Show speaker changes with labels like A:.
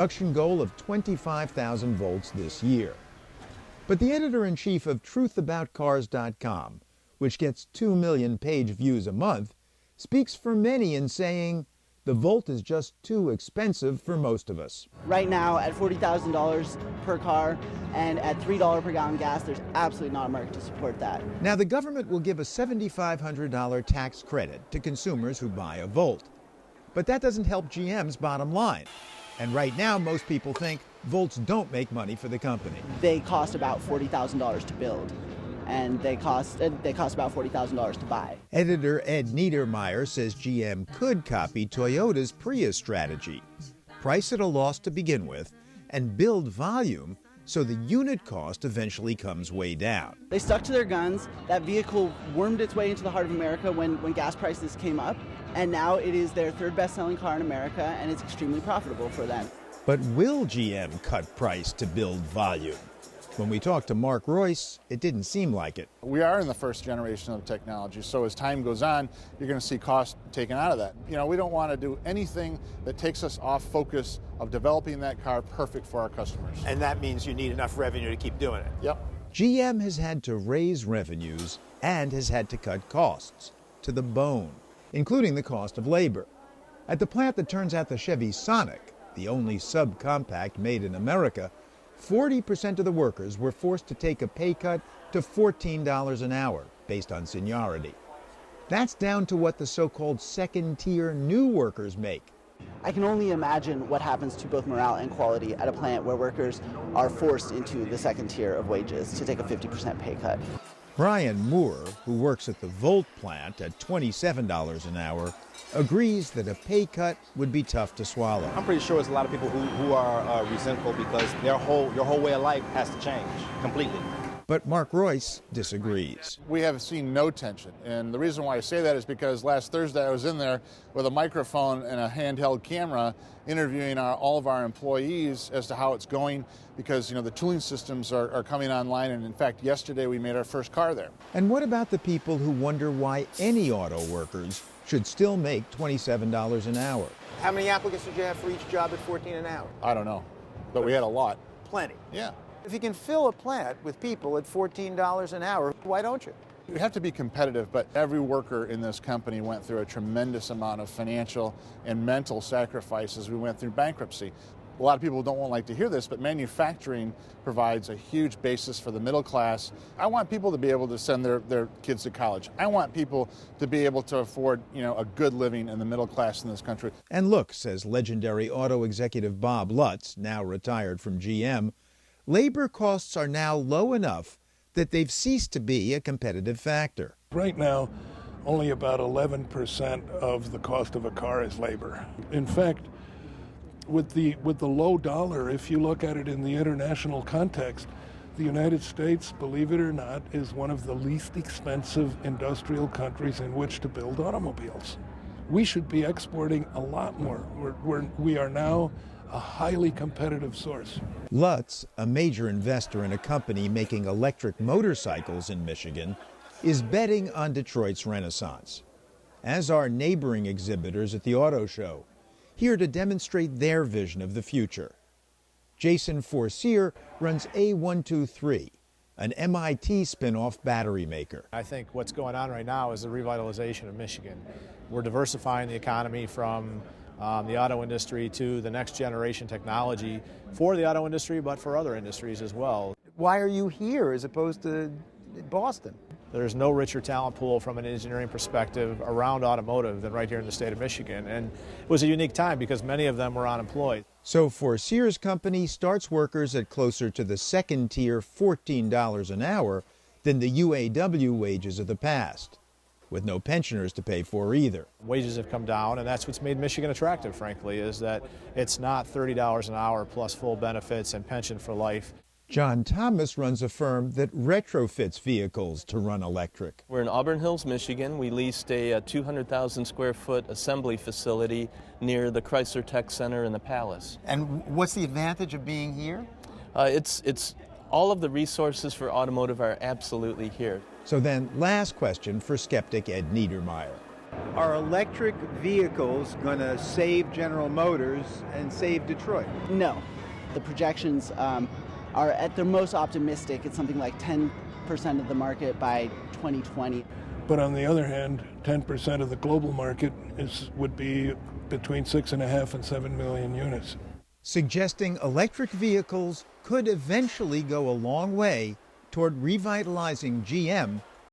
A: production goal of 25,000 volts this year. But the editor-in-chief of truthaboutcars.com, which gets 2 million page views a month, speaks for many in saying the Volt is just too expensive for most of us.
B: Right now, at $40,000 per car and at $3 per gallon gas, there's absolutely not a market to support that.
A: Now, the government will give a $7,500 tax credit to consumers who buy a Volt. But that doesn't help GM's bottom line. And right now, most people think Volts don't make money for the company.
B: They cost about $40,000 to build, and they cost about $40,000 to buy.
A: Editor Ed Niedermeyer says GM could copy Toyota's Prius strategy, price at a loss to begin with, and build volume so the unit cost eventually comes way down.
B: They stuck to their guns. That vehicle wormed its way into the heart of America when gas prices came up, and now it is their third best-selling car in America, and it's extremely profitable for them.
A: But will GM cut price to build volume? When we talked to Mark Royce, it didn't seem like it.
C: We are in the first generation of technology, so as time goes on, you're going to see cost taken out of that. You know, we don't want to do anything that takes us off focus of developing that car perfect for our customers.
D: And that means you need enough revenue to keep doing it.
C: Yep.
A: GM has had to raise revenues and has had to cut costs to the bone, including the cost of labor. At the plant that turns out the Chevy Sonic, the only subcompact made in America, 40% of the workers were forced to take a pay cut to $14 an hour based on seniority. That's down to what the so-called second-tier new workers make.
B: I can only imagine what happens to both morale and quality at a plant where workers are forced into the second tier of wages to take a 50% pay cut.
A: Brian Moore, who works at the Volt plant at $27 an hour, agrees that a pay cut would be tough to swallow.
E: I'm pretty sure there's a lot of people who are resentful because your whole way of life has to change completely.
A: But Mark Royce disagrees.
C: We have seen no tension, and the reason why I say that is because last Thursday I was in there with a microphone and a handheld camera interviewing all of our employees as to how it's going, because the tooling systems are coming online, and in fact yesterday we made our first car there.
A: And what about the people who wonder why any auto workers should still make $27 an hour?
D: How many applicants did you have for each job at $14 an hour?
C: I don't know, but we had a lot.
D: Plenty.
C: Yeah.
D: If you can fill a plant with people at $14 an hour, why don't you?
C: You have to be competitive, but every worker in this company went through a tremendous amount of financial and mental sacrifice as we went through bankruptcy. A lot of people don't like to hear this, but manufacturing provides a huge basis for the middle class. I want people to be able to send their kids to college. I want people to be able to afford, a good living in the middle class in this country.
A: And look, says legendary auto executive Bob Lutz, now retired from GM, labor costs are now low enough that they've ceased to be a competitive factor.
F: Right now, only about 11% of the cost of a car is labor. In fact, with the low dollar, if you look at it in the international context, the United States, believe it or not, is one of the least expensive industrial countries in which to build automobiles. We should be exporting a lot more. We are now a highly competitive source.
A: Lutz, a major investor in a company making electric motorcycles in Michigan, is betting on Detroit's renaissance, as are neighboring exhibitors at the auto show, here to demonstrate their vision of the future. Jason Forcier runs A123, an MIT spin-off battery maker.
G: I think what's going on right now is the revitalization of Michigan. We're diversifying the economy from the auto industry to the next generation technology for the auto industry, but for other industries as well.
D: Why are you here as opposed to Boston?
G: There's no richer talent pool from an engineering perspective around automotive than right here in the state of Michigan. And it was a unique time because many of them were unemployed.
A: So Forcier's company starts workers at closer to the second tier $14 an hour than the UAW wages of the past, with no pensioners to pay for either.
G: Wages have come down, and that's what's made Michigan attractive, frankly, is that it's not $30 an hour plus full benefits and pension for life.
A: John Thomas runs a firm that retrofits vehicles to run electric.
H: We're in Auburn Hills, Michigan. We leased a 200,000 square foot assembly facility near the Chrysler Tech Center in the Palace.
D: And what's the advantage of being here?
H: It's all of the resources for automotive are absolutely here.
A: So then, last question for skeptic Ed Niedermeyer.
I: Are electric vehicles going to save General Motors and save Detroit?
B: No. The projections are at their most optimistic. It's something like 10% of the market by 2020.
F: But on the other hand, 10% of the global market would be between 6.5 and 7 million units.
A: Suggesting electric vehicles could eventually go a long way toward revitalizing GM